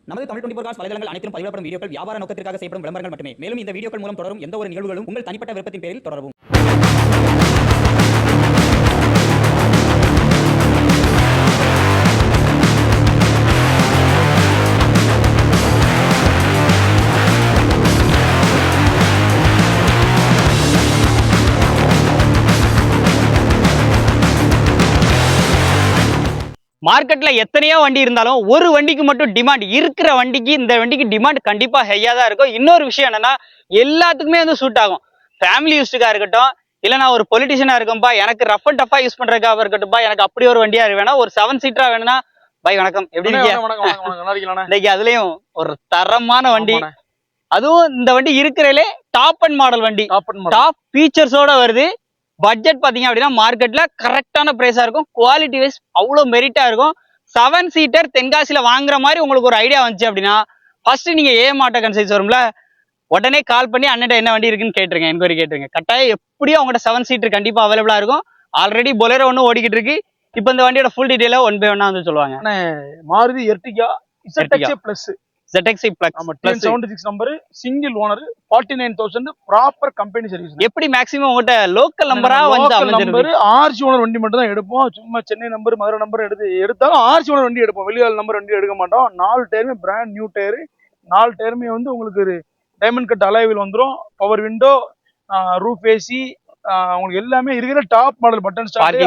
நமது தமிழ் 24 காஸ் வலைதளங்கள் அனைத்தும் பதிவிடப்படும் வீடியோக்கள் வியாபார நோக்கத்திற்காக செய்யப்படும் விளம்பரங்கள் மட்டுமே. மேலும் இந்த வீடியோக்கள் மூலம் தொடரும் எந்த ஒரு நிகழ்வுகளும் உங்கள் தனிப்பட்ட விருப்பத்தின் பேரில் தொடரவும். மார்க்கெட்ல எத்தனையோ வண்டி இருந்தாலும் ஒரு வண்டிக்கு மட்டும் டிமாண்ட் இருக்கிற வண்டிக்கு இந்த வண்டிக்கு டிமாண்ட் கண்டிப்பா ஹையா தான் இருக்கும். இன்னொரு விஷயம் என்னன்னா எல்லாத்துக்குமே வந்து சூட் ஆகும். ஃபேமிலி யூஸ்டுக்கா இருக்கட்டும், இல்ல நான் ஒரு பொலிட்டிஷியனா இருக்கும்பா, எனக்கு ரஃப் அண்ட் டஃபா யூஸ் பண்றதுக்காக இருக்கட்டும்பா, எனக்கு அப்படி ஒரு வண்டியா வேணா, ஒரு 7 சீட்டரா வேணும்னா பை வணக்கம், எப்படி இருக்கீங்க? அதுலயும் ஒரு தரமான வண்டி, அதுவும் இந்த வண்டி இருக்கிறதுலே டாப் அண்ட் மாடல் வண்டி, டாப் ஃபீச்சர்ஸோட வருது. பட்ஜெட் பாத்தீங்க அப்படின்னா மார்க்கெட்ல கரெக்டான பிரைஸா இருக்கும். குவாலிட்டி வைஸ் அவ்வளவு மெரிட்டா இருக்கும். 7 சீட்டர் தென்காசியில வாங்குற மாதிரி உங்களுக்கு ஒரு ஐடியா வந்துச்சு அப்படின்னா ஃபர்ஸ்ட் நீங்க ஏமாட்ட கன்சல்ஸ் வரும்ல, உடனே கால் பண்ணி அண்ணன் என்ன வண்டி இருக்குன்னு கேட்டுருங்க, என்கொயரி கேட்டுருங்க. கட்டாயம் எப்படியும் அவங்கள்ட்ட 7 சீட்டர் கண்டிப்பா அவைலபிளா இருக்கும். ஆல்ரெடி பொலேரோ ஒன்று ஓடிக்கிட்டு இருக்கு. இப்போ இந்த வண்டியோட ஃபுல் டீடைலா ஒன் பை ஒன்னா வந்து சொல்லுவாங்க. Maruti Ertiga ZXA plus ZXA plus 76 number, single owner, 49,000, proper company service. எப்படி மேக்ஸிமம் உங்கள்கிட்ட லோக்கல் நம்பரா வந்து நம்பர் ஆர்சி ஓனர் வண்டி மட்டும் தான் எடுப்போம். சும்மா சென்னை நம்பர் மதுரை நம்பர் எடுத்தாலும் ஆர்சி ஓனர் வண்டி எடுப்போம். வெளியால் நம்பர் வண்டி எடுக்க மாட்டோம். 4 டயருமே பிராண்ட் நியூ டயரு. 4 டயருமே வந்து உங்களுக்கு டைமண்ட் கட் அலாய்வில் வந்துடும். பவர் விண்டோ, ரூஃப் ஏசி, உங்களுக்கு எல்லாமே இருக்கிற top model. Button start,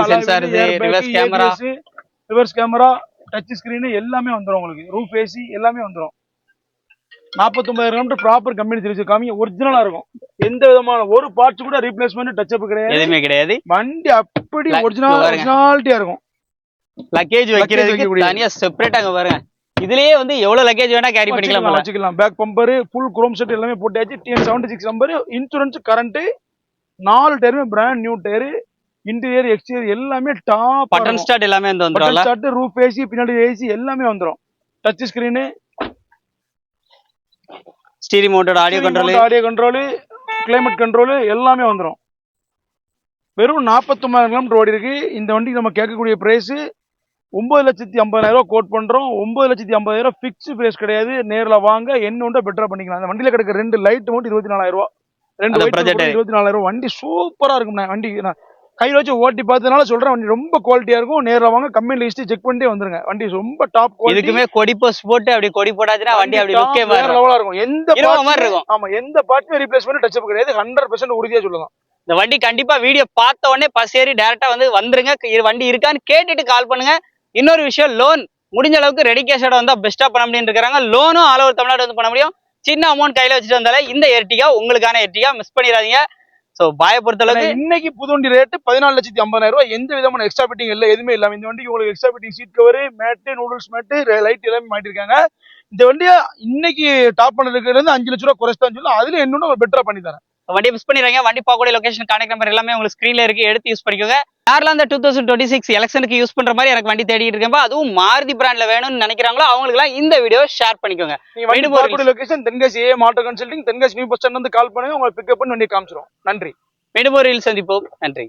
reverse camera, touch screen எல்லாமே வந்துடும். உங்களுக்கு ரூஃப் ஏசி எல்லாமே வந்துடும். 49,000 கிலோமீட்டர் ப்ராப்பர் கம்பெனி சர்வீஸ் காமிங்க. ஒரிஜினலா இருக்கும். எந்த விதமான ஒரு பார்ட்ஸ் கூட ரீப்ளேஸ்மெண்ட் டச் அப் கிடையாது, எதுவுமே கிடையாது. வண்டி அப்படி ஒரிஜினாலிட்டியா இருக்கும். லக்கேஜ் வைக்கிறதுக்கு தனியா செப்பரேட் அங்க பாருங்க. இதுலயே வந்து எவ்வளவு லக்கேஜ் வேணா கேரி பண்ணிக்கலாம், வச்சுக்கலாம். Back bumper, full chrome set எல்லாமே போட்டாச்சு. TN76 நம்பர், இன்சூரன்ஸ் கரண்ட், 4 டயருமே brand new tyre. Interior exterior எல்லாமே டாப். பட்டன் ஸ்டார்ட் எல்லாமே வந்துரும். பட்டன் ஸ்டார்ட், ரூஃப் ஏசி, பின்னாடி ஏசி எல்லாமே வந்துரும். Touch screen, steering mounted audio control, climate control எல்லாமே வந்துடும். வெறும் 49,000 கிலோமீட்டர் ஓடி இருக்கு. இந்த வண்டிக்கு நம்ம கேட்கக்கூடிய பிரைஸ் 9,50,000 கோட் பண்றோம். 9,50,000 பிக்ஸ் பிரைஸ் கிடையாது. நேரில் வாங்க, என்ன உண்டோ பெட்டரா பண்ணிக்கலாம். அந்த வண்டியில கிடைக்கிற 2 லைட் மட்டும் 24,000, 2 24,000. வண்டி சூப்பரா இருக்கும். வண்டி நான் கையில் வச்சு ஓட்டி பார்த்ததுனால சொல்றேன், வண்டி ரொம்ப குவாலிட்டியா இருக்கும். நேரில் வாங்க, கம்பெனி லிஸ்ட் செக் பண்ணிட்டே வந்துருங்க. வண்டி ரொம்ப டாப் குவாலிட்டி. இதுக்குமே கொடி போஸ்ட் போட்டு அப்படி கொடி போட்டாச்சுன்னா வண்டி அப்படி லுக்கே வேற லெவலா இருக்கும். எந்த மாதிரி இருக்கும். ஆமா, எந்த பார்ட்மே ரீப்ளேஸ்மென்ட் டச் அப் கிடையாது. 100% உறுதியா சொல்லலாம். இந்த வண்டி கண்டிப்பா வீடியோ பார்த்த உடனே பஸ் ஏறி டைரக்டா வந்து வந்துருங்க. வண்டி இருக்கான்னு கேட்டுட்டு கால் பண்ணுங்க. இன்னொரு விஷயம், லோன் முடிஞ்ச அளவுக்கு ரெடி கேஷோட வந்தா பெஸ்டா பண்ண முடியும்னு இருக்காங்க. லோனும் ஆல் ஓவர் தமிழ்நாடு வந்து பண்ண முடியும். சின்ன அமௌண்ட் கையில வச்சுட்டு வந்தாலே இந்த எர்டிகா உங்களுக்கான எர்டிகா, மிஸ் பண்ணிடாதீங்க. சோ பாய பொறுத்தளவுக்கு இன்னைக்கு புது வண்டி ரேட்டு 14,50,000. எந்த விதமான எக்ஸ்ட்ரா பிட்டிங் இல்ல, எதுவுமே இல்லாம இந்த வண்டிக்கு உங்களுக்கு எக்ஸ்ட்ரா பிட்டிங், சீட் கவர், மேட்டு, நூடுல்ஸ் மேட்டு, லைட் எல்லாமே மாட்டிருக்காங்க. இந்த வண்டியை இன்னைக்கு டாப் பண்ண இருக்கிறது 5 லட்ச ரூபா குறைச்தான் சொல்லலாம். அதுல இன்னொன்னு பெட்டரா பண்ணி தரேன். வண்டி மிஸ் பண்ணிடுறாங்க. வண்டி பார்க்கக்கூடிய லொகேஷன், கான்டாக்ட் நம்பர் எல்லாமே உங்களுக்கு ஸ்கிரீன்ல இருக்கு, எடுத்து யூஸ் பண்ணிக்கோங்க. யாரெல்லாம் இந்த 2026 எலெக்ஷனுக்கு யூஸ் பண்ற மாதிரி எனக்கு வண்டி தேடிட்டு இருக்கேன், அதுவும் மாருதி பிராண்ட்ல வேணும்னு நினைக்கிறாங்களோ அவங்களுக்கு எல்லாம் இந்த வீடியோ ஷேர் பண்ணிக்கோங்க. Location Tenkasi AM auto consulting, Tenkasi new bus stand வந்து கால் பண்ணுங்க. உங்களை பிக்கப் பண்ணி வண்டி காமிச்சிரும். நன்றி. மீண்டும் ஒரு சந்திப்போம். நன்றி.